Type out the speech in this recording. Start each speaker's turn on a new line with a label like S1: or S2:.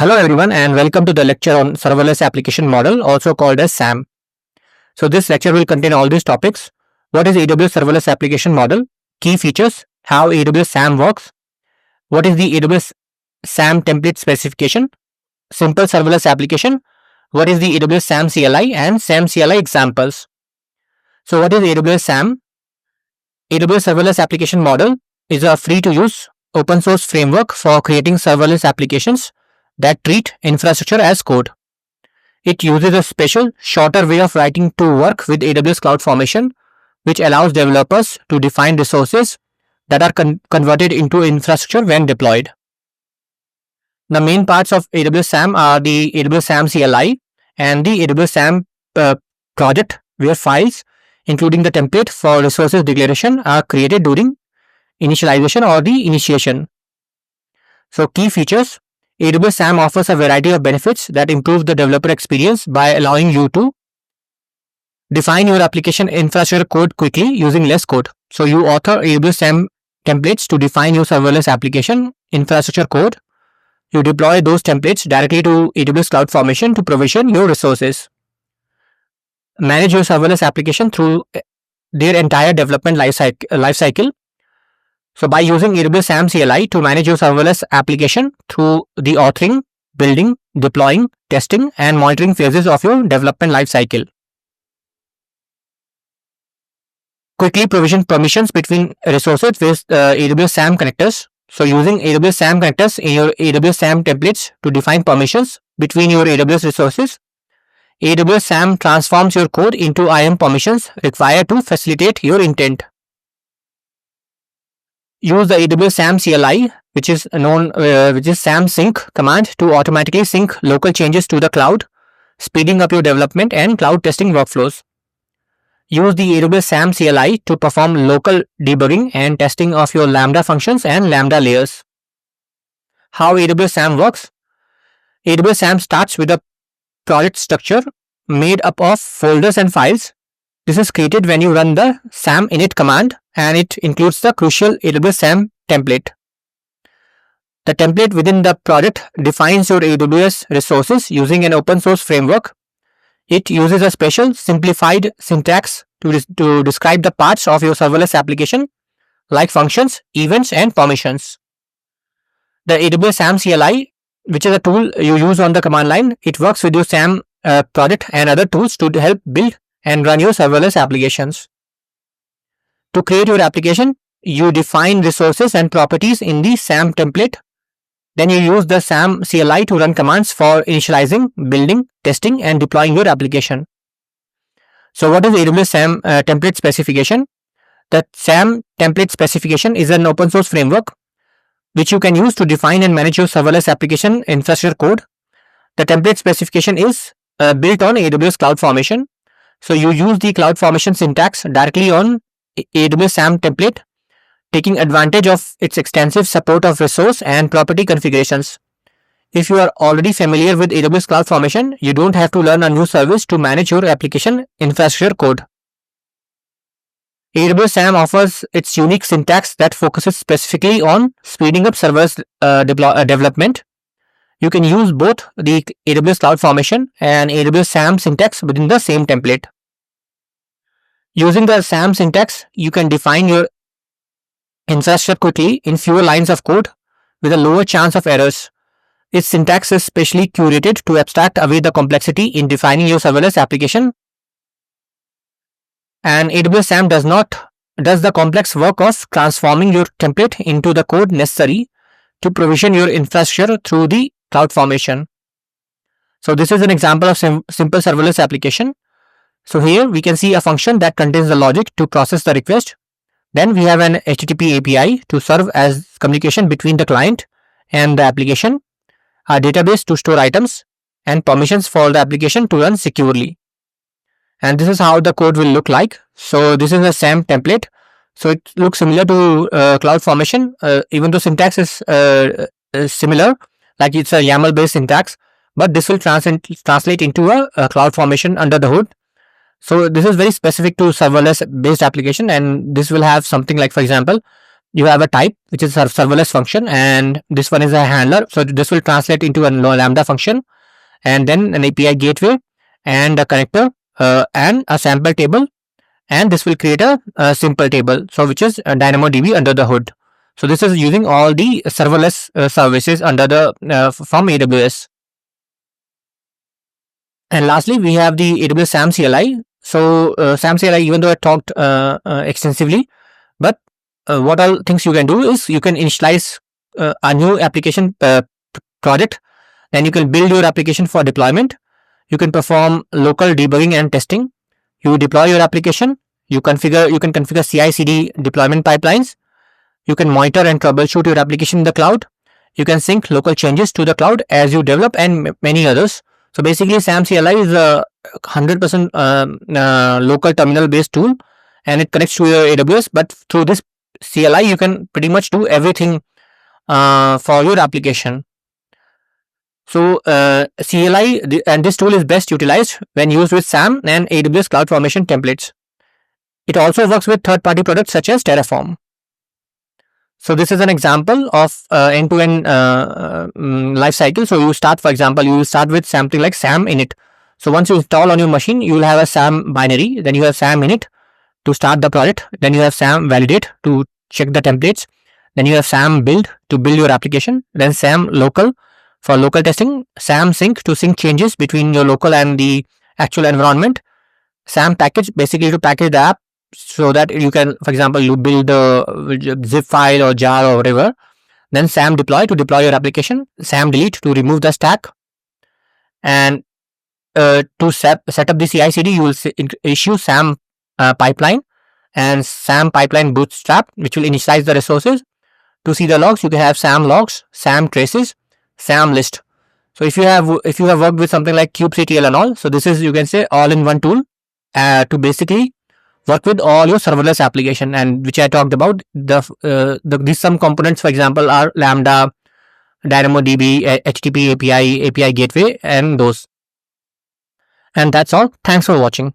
S1: Hello everyone and welcome to the lecture on serverless application model, also called as SAM. So this lecture will contain all these topics. What is AWS serverless application model? Key features, how AWS SAM works, what is the AWS SAM template specification, simple serverless application, what is the AWS SAM CLI and SAM CLI examples. So what is AWS SAM? AWS serverless application model is a free to use open source framework for creating serverless applications that treat infrastructure as code. It uses a special, shorter way of writing to work with AWS CloudFormation, which allows developers to define resources that are converted into infrastructure when deployed. The main parts of AWS SAM are the AWS SAM CLI and the AWS SAM project, where files, including the template for resources declaration, are created during initialization or the initiation. So key features. AWS SAM offers a variety of benefits that improve the developer experience by allowing you to define your application infrastructure code quickly using less code. So you author AWS SAM templates to define your serverless application infrastructure code. You deploy those templates directly to AWS CloudFormation to provision your resources. Manage your serverless application through their entire development lifecycle. So by using AWS SAM CLI to manage your serverless application through the authoring, building, deploying, testing and monitoring phases of your development lifecycle. Quickly provision permissions between resources with AWS SAM connectors. So using AWS SAM connectors in your AWS SAM templates to define permissions between your AWS resources. AWS SAM transforms your code into IAM permissions required to facilitate your intent. Use the AWS SAM CLI, which is SAM sync command to automatically sync local changes to the cloud, speeding up your development and cloud testing workflows. Use the AWS SAM CLI to perform local debugging and testing of your Lambda functions and Lambda layers. How AWS SAM works? AWS SAM starts with a project structure made up of folders and files. This is created when you run the SAM init command, and it includes the crucial AWS SAM template. The template within the project defines your AWS resources using an open source framework. It uses a special simplified syntax to describe the parts of your serverless application, like functions, events, and permissions. The AWS SAM CLI, which is a tool you use on the command line, it works with your SAM project and other tools to help build and run your serverless applications. To create your application, you define resources and properties in the SAM template. Then you use the SAM CLI to run commands for initializing, building, testing, and deploying your application. So what is AWS SAM template specification? The SAM template specification is an open source framework which you can use to define and manage your serverless application infrastructure code. The template specification is built on AWS CloudFormation. So you use the CloudFormation syntax directly on AWS SAM template, taking advantage of its extensive support of resource and property configurations. If you are already familiar with AWS CloudFormation, you don't have to learn a new service to manage your application infrastructure code. AWS SAM offers its unique syntax that focuses specifically on speeding up serverless development. You can use both the AWS CloudFormation and AWS SAM syntax within the same template. Using the SAM syntax, you can define your infrastructure quickly in fewer lines of code with a lower chance of errors. Its syntax is specially curated to abstract away the complexity in defining your serverless application. And AWS SAM does the complex work of transforming your template into the code necessary to provision your infrastructure through the CloudFormation. So this is an example of simple serverless application. So here we can see a function that contains the logic to process the request. Then we have an HTTP API to serve as communication between the client and the application, a database to store items, and permissions for the application to run securely. And this is how the code will look like. So this is a SAM template. So it looks similar to CloudFormation, even though syntax is similar, like it's a YAML based syntax, but this will translate into a CloudFormation under the hood. So this is very specific to serverless based application, and this will have something like, for example, you have a type which is a serverless function, and this one is a handler. So this will translate into a lambda function, and then an API gateway and a connector and a sample table, and this will create a simple table, so which is a DynamoDB under the hood. So this is using all the serverless services under the from AWS. And lastly, we have the AWS SAM CLI. So SAM CLI, even though I talked extensively, but what all things you can do is you can initialize a new application project, then you can build your application for deployment. You can perform local debugging and testing. You deploy your application. You can configure CI/CD deployment pipelines. You can monitor and troubleshoot your application in the cloud. You can sync local changes to the cloud as you develop, and many others. So basically, SAM CLI is a 100% local terminal based tool, and it connects to your AWS. But through this CLI, you can pretty much do everything for your application. So CLI and this tool is best utilized when used with SAM and AWS CloudFormation templates. It also works with third-party products such as Terraform. So this is an example of end-to-end life cycle. So you start, for example, you will start with something like SAM init. So once you install on your machine, you will have a SAM binary. Then you have SAM init to start the project. Then you have SAM validate to check the templates. Then you have SAM build to build your application. Then SAM local for local testing. SAM sync to sync changes between your local and the actual environment. SAM package basically to package the app so that you can, for example, you build a zip file or jar or whatever. Then SAM deploy to deploy your application. SAM delete to remove the stack. And to set up the CI/CD, you will issue SAM pipeline and SAM pipeline bootstrap, which will initialize the resources. To see the logs, you can have SAM logs, SAM traces, SAM list. So if you have worked with something like kubectl and all, so this is, you can say, all in one tool to basically work with all your serverless application, and which I talked about. These some components, for example, are Lambda, DynamoDB, HTTP API gateway, and those. And that's all. Thanks for watching.